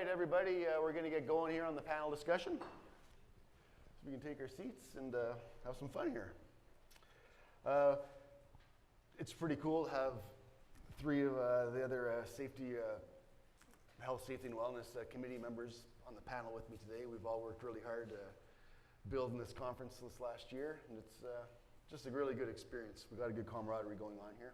right, everybody, we're going to get going here on the panel discussion. So we can take our seats and have some fun here. It's pretty cool to have three of the other health, safety, and wellness committee members on the panel with me today. We've all worked really hard building this conference this last year, and it's just a really good experience. We've got a good camaraderie going on here.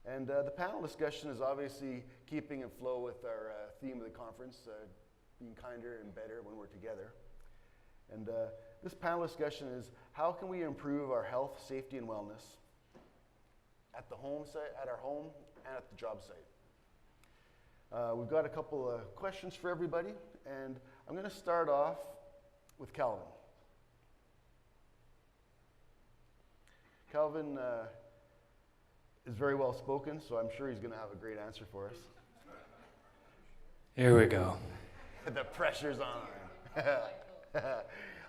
And the panel discussion is obviously keeping in flow with our theme of the conference, being kinder and better when we're together. And this panel discussion is how can we improve our health, safety, and wellness at the home site, at our home, and at the job site. We've got a couple of questions for everybody, and I'm going to start off with Calvin. Calvin is very well spoken, so I'm sure he's going to have a great answer for us. Here we go. The pressure's on.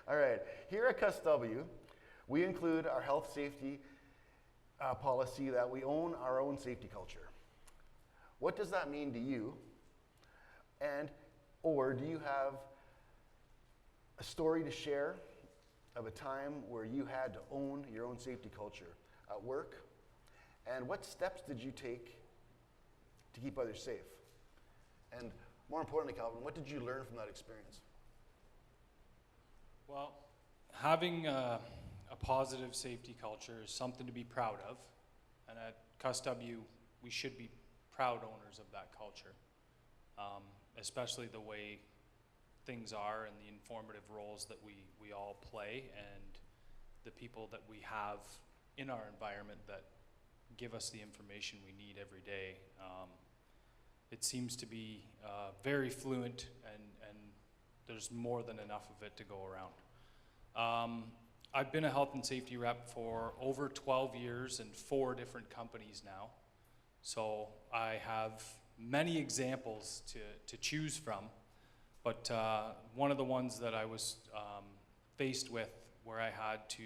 All right. Here at CUSW, we include our health safety policy that we own our own safety culture. What does that mean to you? Or do you have a story to share of a time where you had to own your own safety culture at work? And what steps did you take to keep others safe? And more importantly, Calvin, what did you learn from that experience? Well, having a positive safety culture is something to be proud of. And at CUSW, we should be proud owners of that culture, especially the way things are and the informative roles that we all play and the people that we have in our environment that give us the information we need every day. It seems to be very fluent and there's more than enough of it to go around. I've been a health and safety rep for over 12 years in 4 different companies now. So I have many examples to choose from, but one of the ones that I was faced with where I had to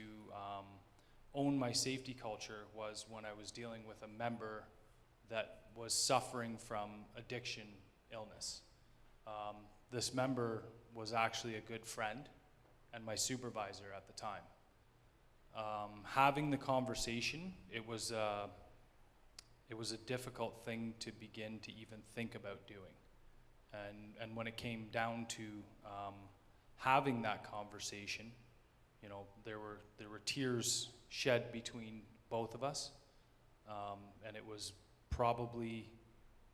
own my safety culture was when I was dealing with a member that was suffering from addiction illness. This member was actually a good friend and my supervisor at the time. Having the conversation, it was a difficult thing to begin to even think about doing. And when it came down to having that conversation, you know, there were tears shed between both of us, and it was probably,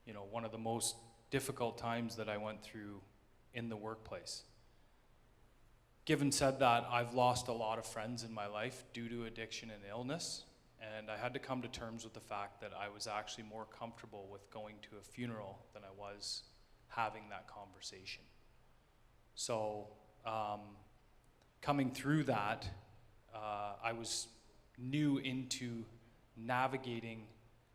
you know, one of the most difficult times that I went through in the workplace. Given said that, I've lost a lot of friends in my life due to addiction and illness, and I had to come to terms with the fact that I was actually more comfortable with going to a funeral than I was having that conversation. So coming through that, I was new into navigating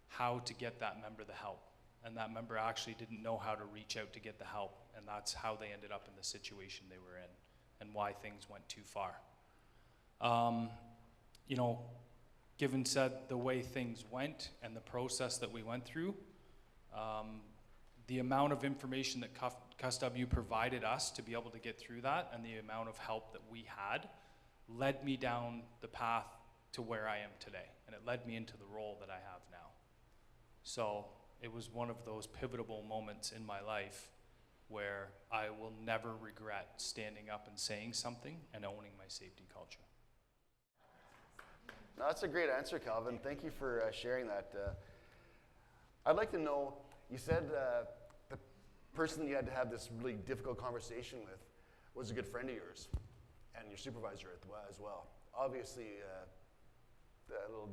how to get that member the help. And that member actually didn't know how to reach out to get the help. And that's how they ended up in the situation they were in and why things went too far. You know, given said the way things went and the process that we went through, the amount of information that CUSW provided us to be able to get through that and the amount of help that we had led me down the path to where I am today. And it led me into the role that I have now. So it was one of those pivotal moments in my life where I will never regret standing up and saying something and owning my safety culture. No, that's a great answer, Calvin. Thank you for sharing that. I'd like to know, you said the person you had to have this really difficult conversation with was a good friend of yours and your supervisor as well. Obviously, a little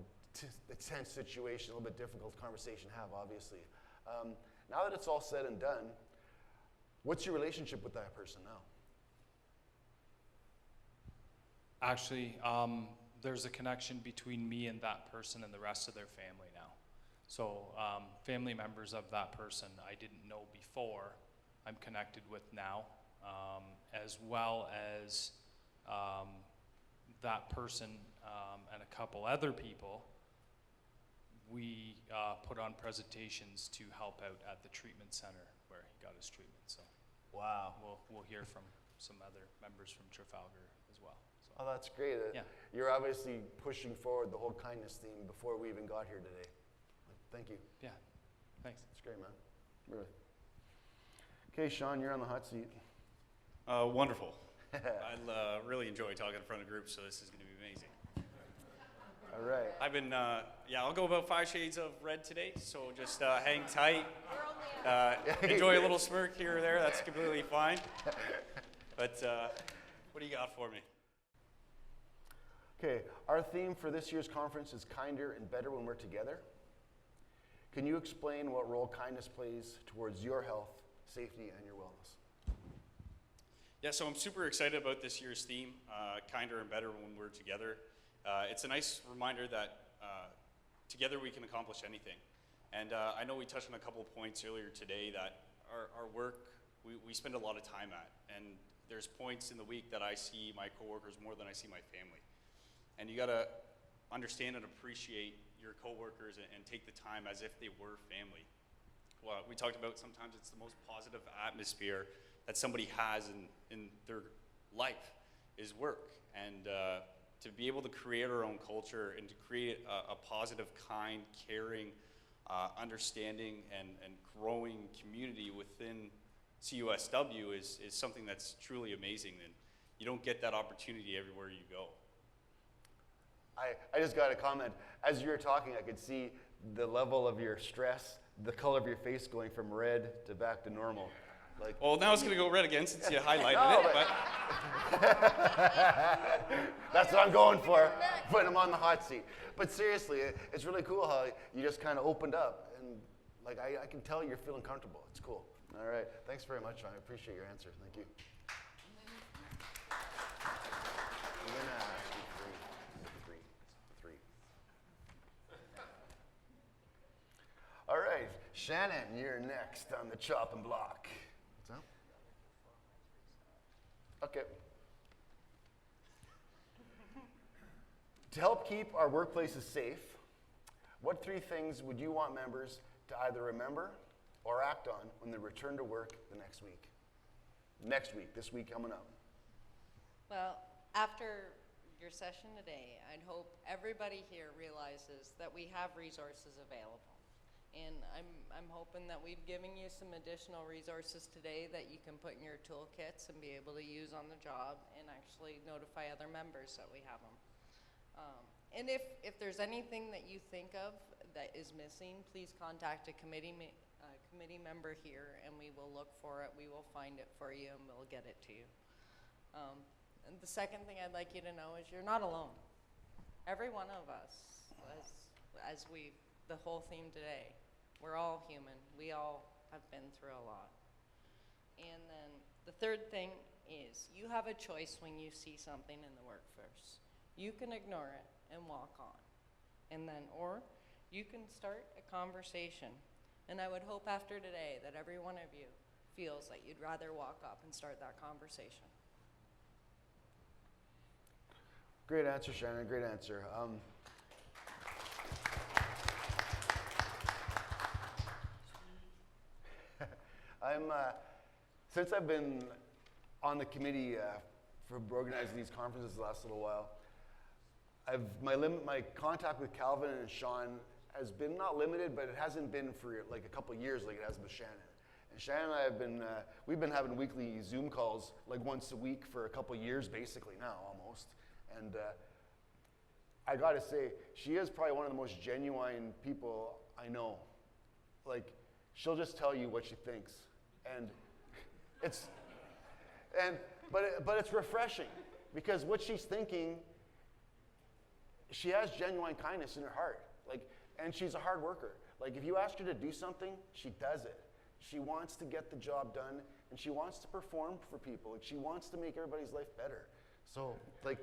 tense situation, a little bit difficult conversation to have, obviously. Now that it's all said and done, what's your relationship with that person now? Actually, there's a connection between me and that person and the rest of their family now. So family members of that person I didn't know before, I'm connected with now, as well as that person and a couple other people. We put on presentations to help out at the treatment center where he got his treatment. So Wow. we'll hear from some other members from Trafalgar as well. So, Oh, that's great. Yeah. You're obviously pushing forward the whole kindness theme before we even got here today. Thank you. yeah, thanks. It's great, man. Really. Okay, Sean, you're on the hot seat. Wonderful. I really enjoy talking in front of groups, so this is going to be amazing. All right. I've been, I'll go about 5 shades of red today, so just hang tight. Enjoy a little smirk here or there, that's completely fine. But what do you got for me? Okay, our theme for this year's conference is kinder and better when we're together. Can you explain what role kindness plays towards your health, safety, and your wellness? Yeah, so I'm super excited about this year's theme, kinder and better when we're together. It's a nice reminder that together we can accomplish anything. And I know we touched on a couple of points earlier today that our work, we spend a lot of time at. And there's points in the week that I see my coworkers more than I see my family. And you gotta understand and appreciate your coworkers and take the time as if they were family. Well, we talked about sometimes it's the most positive atmosphere that somebody has in their life is work. And to be able to create our own culture and to create a positive, kind, caring, understanding and growing community within CUSW is something that's truly amazing, and you don't get that opportunity everywhere you go. I just got a comment. As you were talking, I could see the level of your stress, the color of your face going from red to back to normal. Like, Well, now it's going to go red again since you highlighted No, it. but that's what I'm going for, putting him on the hot seat. But seriously, it's really cool how you just kind of opened up, and like I can tell you're feeling comfortable. It's cool. All right, thanks very much, Sean. I appreciate your answer. Thank you. I'm gonna ask you three. All right, Shannon, you're next on the chopping block. What's that? Okay. To help keep our workplaces safe, what 3 things would you want members to either remember or act on when they return to work the next week? This week coming up. Well, after your session today, I'd hope everybody here realizes that we have resources available. And I'm hoping that we've given you some additional resources today that you can put in your toolkits and be able to use on the job and actually notify other members that we have them. And if there's anything that you think of that is missing, please contact a committee member here and we will look for it, we will find it for you and we'll get it to you. And the second thing I'd like you to know is you're not alone. Every one of us, the whole theme today, we're all human. We all have been through a lot. And then the third thing is you have a choice when you see something in the workforce. You can ignore it and walk on. And then, or you can start a conversation. And I would hope after today that every one of you feels that you'd rather walk up and start that conversation. Great answer, Shannon. Great answer. Since I've been on the committee for organizing these conferences the last little while, my contact with Calvin and Sean has been not limited, but it hasn't been for like a couple of years like it has with Shannon. And Shannon and I have been, we've been having weekly Zoom calls like once a week for a couple of years basically now almost. And I gotta say, she is probably one of the most genuine people I know. Like, she'll just tell you what she thinks. And but it's refreshing because what she's thinking, she has genuine kindness in her heart. Like, and she's a hard worker. Like, if you ask her to do something, she does it. She wants to get the job done, and she wants to perform for people. Like, she wants to make everybody's life better. So, like,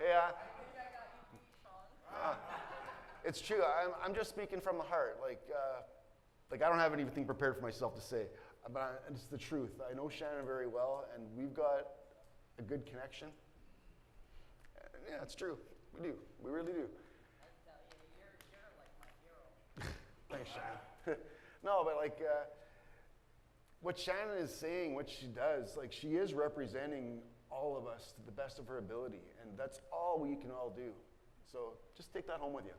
yeah. It's true. I'm just speaking from the heart. Like I don't have anything prepared for myself to say, but it's the truth. I know Shannon very well, and we've got a good connection. Yeah, it's true. We do. We really do. I tell you, you're like my hero. Thanks, Shannon. No, but like what Shannon is saying, what she does, like she is representing all of us to the best of her ability, and that's all we can all do. So just take that home with you.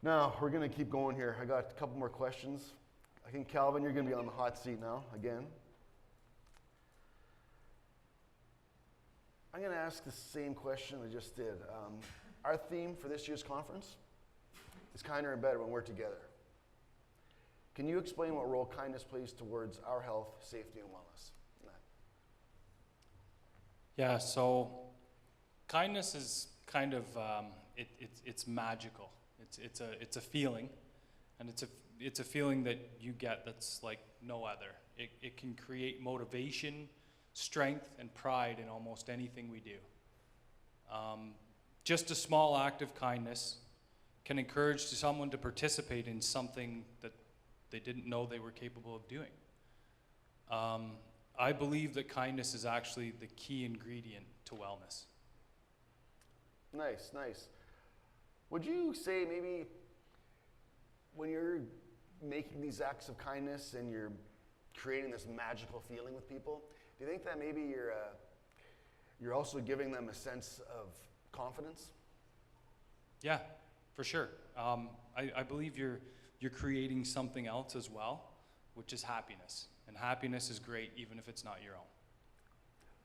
Now, we're going to keep going here. I got a couple more questions. I think, Calvin, you're going to be on the hot seat now, again. I'm going to ask the same question I just did. Our theme for this year's conference is kinder and better when we're together. Can you explain what role kindness plays towards our health, safety, and wellness? Matt? Yeah, so kindness is kind of, it's magical. It's a feeling, and it's a feeling that you get that's like no other. It can create motivation, strength, and pride in almost anything we do. Just a small act of kindness can encourage someone to participate in something that they didn't know they were capable of doing. I believe that kindness is actually the key ingredient to wellness. Nice, nice. Would you say maybe when you're making these acts of kindness and you're creating this magical feeling with people, do you think that maybe you're also giving them a sense of confidence? Yeah, for sure. I believe you're creating something else as well, which is happiness. And happiness is great even if it's not your own.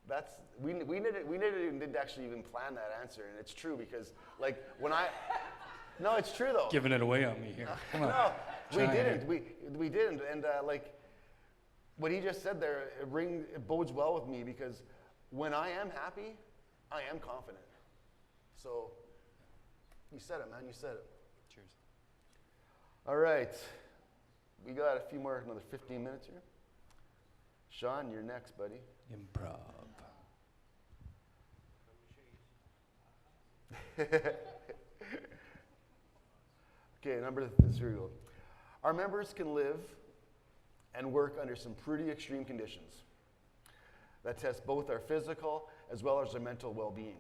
That's we didn't actually even plan that answer, and it's true because like when I no, it's true though. Giving it away on me here. Come on. No, we Try didn't. it. We didn't, and like what he just said there, it bodes well with me because when I am happy, I am confident. So you said it, man. You said it. Cheers. All right, we got a few more, another 15 minutes here. Sean, you're next, buddy. Improv. Okay, here we go. Our members can live and work under some pretty extreme conditions that test both our physical as well as our mental well-being.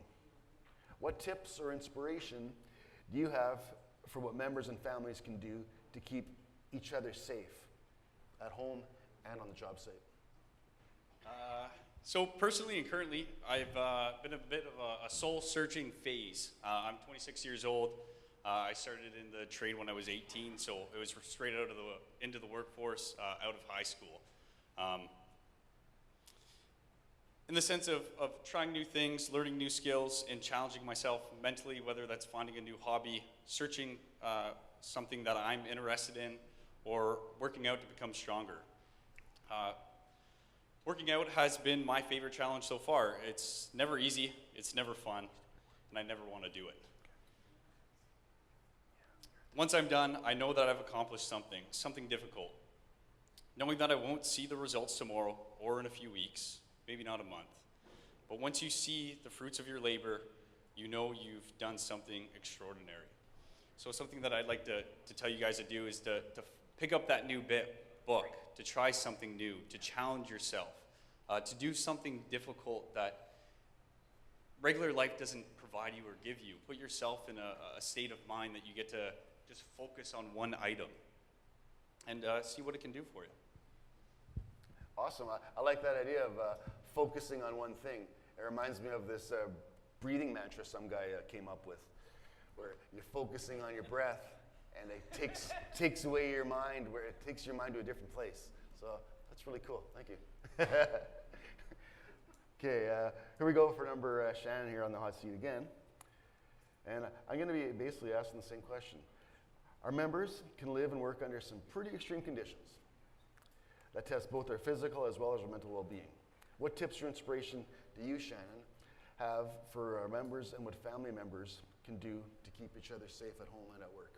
What tips or inspiration do you have for what members and families can do to keep each other safe at home and on the job site? So personally and currently, I've been a bit of a soul-searching phase. I'm 26 years old. I started in the trade when I was 18, so it was straight out of into the workforce out of high school. In the sense of trying new things, learning new skills, and challenging myself mentally, whether that's finding a new hobby, searching something that I'm interested in, or working out to become stronger. Working out has been my favorite challenge so far. It's never easy, it's never fun, and I never want to do it. Once I'm done, I know that I've accomplished something difficult. Knowing that I won't see the results tomorrow or in a few weeks, maybe not a month. But once you see the fruits of your labor, you know you've done something extraordinary. So something that I'd like to tell you guys to do is to pick up that new book, to try something new, to challenge yourself, to do something difficult that regular life doesn't provide you or give you. Put yourself in a state of mind that you get to just focus on one item and see what it can do for you. Awesome. I like that idea of focusing on one thing. It reminds me of this breathing mantra some guy came up with, where you're focusing on your breath and it takes away your mind, where it takes your mind to a different place. So that's really cool. Thank you. Okay, here we go for number Shannon here on the hot seat again. And I'm going to be basically asking the same question. Our members can live and work under some pretty extreme conditions that test both their physical as well as their mental well-being. What tips or inspiration do you, Shannon, have for our members and what family members can do to keep each other safe at home and at work?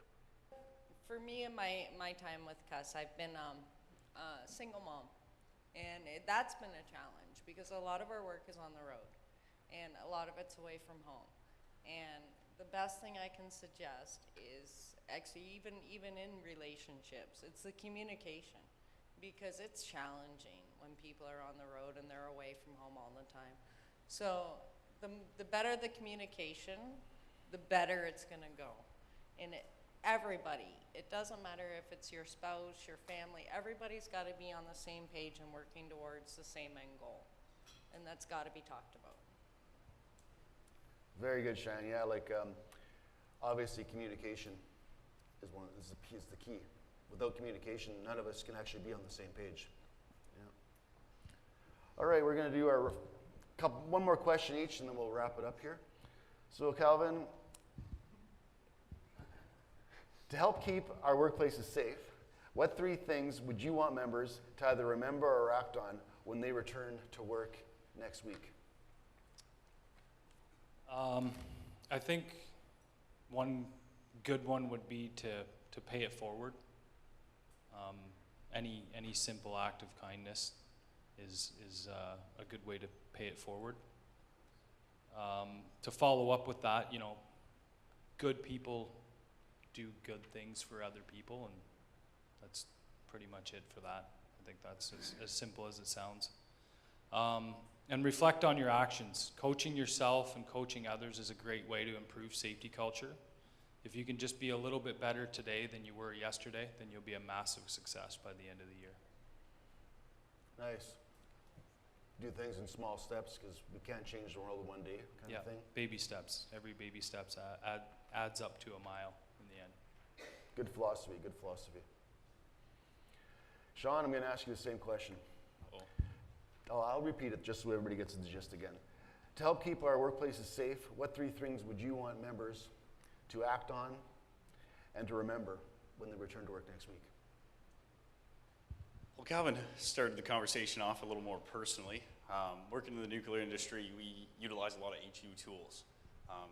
For me and my time with Cuss, I've been a single mom. And that's been a challenge because a lot of our work is on the road and a lot of it's away from home. And the best thing I can suggest is actually even in relationships, it's the communication, because it's challenging when people are on the road and they're away from home all the time. So the better the communication, the better it's going to go. And everybody, it doesn't matter if it's your spouse, your family, everybody's got to be on the same page and working towards the same end goal. And that's got to be talked about. Very good, Shan. Yeah, like obviously communication is the key. Without communication, none of us can actually be on the same page. Yeah. All right, we're going to do our one more question each, and then we'll wrap it up here. So, Calvin, to help keep our workplaces safe, what 3 things would you want members to either remember or act on when they return to work next week? I think one good one would be to pay it forward. Any simple act of kindness is a good way to pay it forward. To follow up with that, good people do good things for other people, and that's pretty much it for that. I think that's as simple as it sounds. And reflect on your actions. Coaching yourself and coaching others is a great way to improve safety culture. If you can just be a little bit better today than you were yesterday, then you'll be a massive success by the end of the year. Nice. Do things in small steps, because we can't change the world in one day, kind of thing. Baby steps. Every baby steps adds up to a mile in the end. Good philosophy, good philosophy. Sean, I'm going to ask you the same question. I'll repeat it just so everybody gets the gist again. To help keep our workplaces safe, what 3 things would you want members to act on and to remember when they return to work next week? Well, Calvin started the conversation off a little more personally. Working in the nuclear industry, we utilize a lot of HU tools.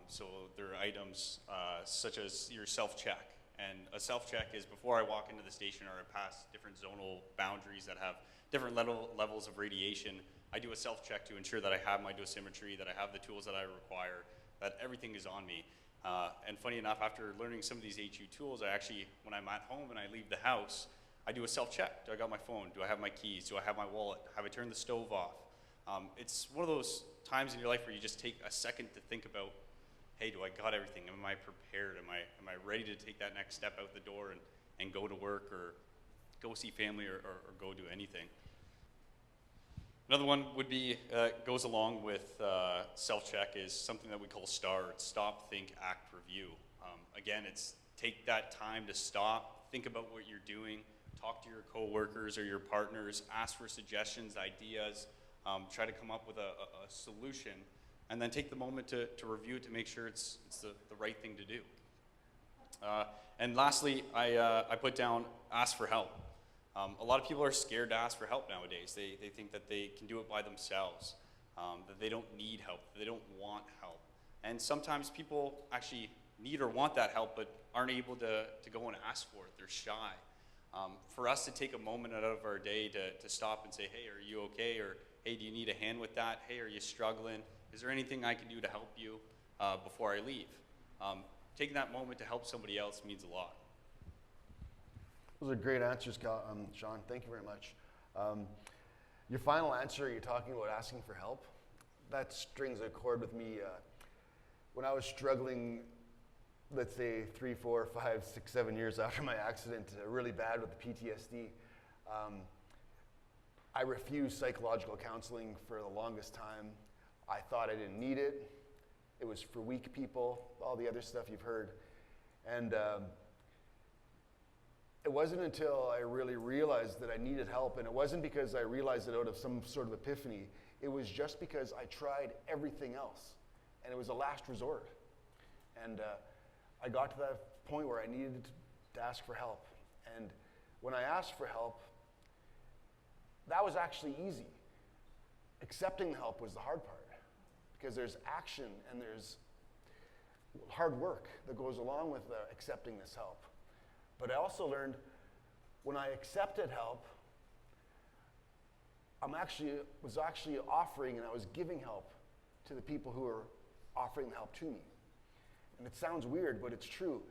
So there are items such as your self-check. And a self-check is before I walk into the station or I pass different zonal boundaries that have different levels of radiation, I do a self-check to ensure that I have my dosimetry, that I have the tools that I require, that everything is on me. And funny enough, after learning some of these HU tools, I actually, when I'm at home and I leave the house, I do a self-check. Do I got my phone? Do I have my keys? Do I have my wallet? Have I turned the stove off? It's one of those times in your life where you just take a second to think about, hey, do I got everything? Am I prepared? Am I ready to take that next step out the door and go to work or go see family or go do anything? Another one would be, goes along with self-check, is something that we call STAR. It's stop, think, act, review. Again, it's take that time to stop, think about what you're doing, talk to your coworkers or your partners, ask for suggestions, ideas, try to come up with a solution, and then take the moment to review it to make sure it's the right thing to do. And lastly, I put down ask for help. A lot of people are scared to ask for help nowadays. They think that they can do it by themselves, that they don't need help, that they don't want help. And sometimes people actually need or want that help but aren't able to go and ask for it. They're shy. For us to take a moment out of our day to stop and say, hey, are you okay? Or, hey, do you need a hand with that? Hey, are you struggling? Is there anything I can do to help you before I leave? Taking that moment to help somebody else means a lot. Those are great answers, Sean. Thank you very much. Your final answer, you're talking about asking for help. That strings a chord with me. When I was struggling, let's say 3, 4, 5, 6, 7 years after my accident, really bad with the PTSD, I refused psychological counseling for the longest time. I thought I didn't need it. It was for weak people, all the other stuff you've heard. And it wasn't until I really realized that I needed help, and it wasn't because I realized it out of some sort of epiphany. It was just because I tried everything else, and it was a last resort. And I got to that point where I needed to ask for help. And when I asked for help, that was actually easy. Accepting the help was the hard part, because there's action and there's hard work that goes along with accepting this help. But I also learned when I accepted help, was actually offering and I was giving help to the people who were offering the help to me. And it sounds weird, but it's true.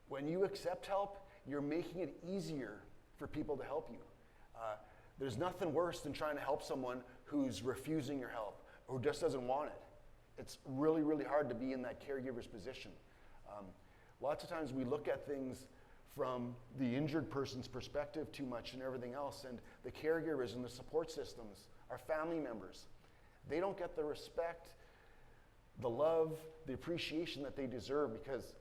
When you accept help, you're making it easier for people to help you. There's nothing worse than trying to help someone who's refusing your help or who just doesn't want it. It's really, really hard to be in that caregiver's position. Lots of times we look at things from the injured person's perspective too much and everything else, and the caregivers and the support systems, our family members, they don't get the respect, the love, the appreciation that they deserve, because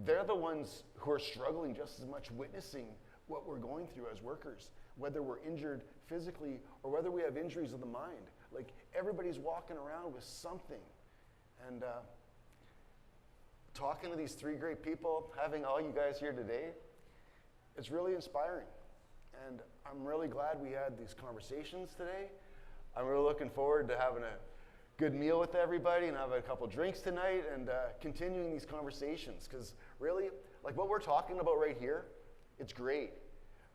they're the ones who are struggling just as much witnessing what we're going through as workers, whether we're injured physically or whether we have injuries of the mind. Like, everybody's walking around with something. And talking to these three great people, having all you guys here today, it's really inspiring. And I'm really glad we had these conversations today. I'm really looking forward to having a good meal with everybody and having a couple drinks tonight and continuing these conversations. Because really, like what we're talking about right here, it's great.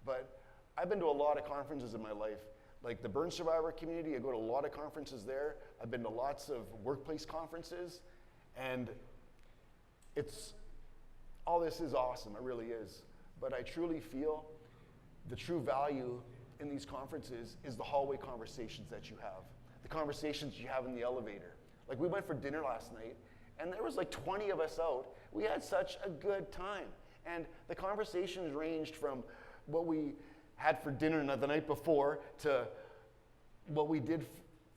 But I've been to a lot of conferences in my life. Like the burn survivor community, I go to a lot of conferences there. I've been to lots of workplace conferences. And all this is awesome, it really is. But I truly feel the true value in these conferences is the hallway conversations that you have, the conversations you have in the elevator. Like, we went for dinner last night, and there was like 20 of us out. We had such a good time. And the conversations ranged from what we had for dinner the night before to what we did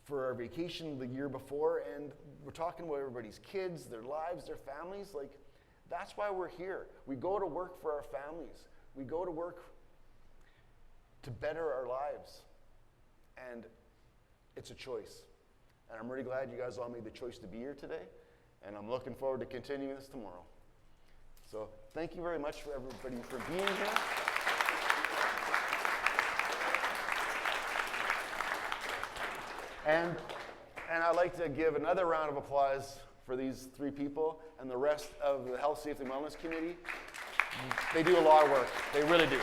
for our vacation the year before, and we're talking about everybody's kids, their lives, their families. Like, that's why we're here. We go to work for our families. We go to work to better our lives. And it's a choice. And I'm really glad you guys all made the choice to be here today, and I'm looking forward to continuing this tomorrow. So thank you very much for everybody for being here. And I'd like to give another round of applause for these three people and the rest of the Health, Safety, and Wellness Committee. They do a lot of work. They really do.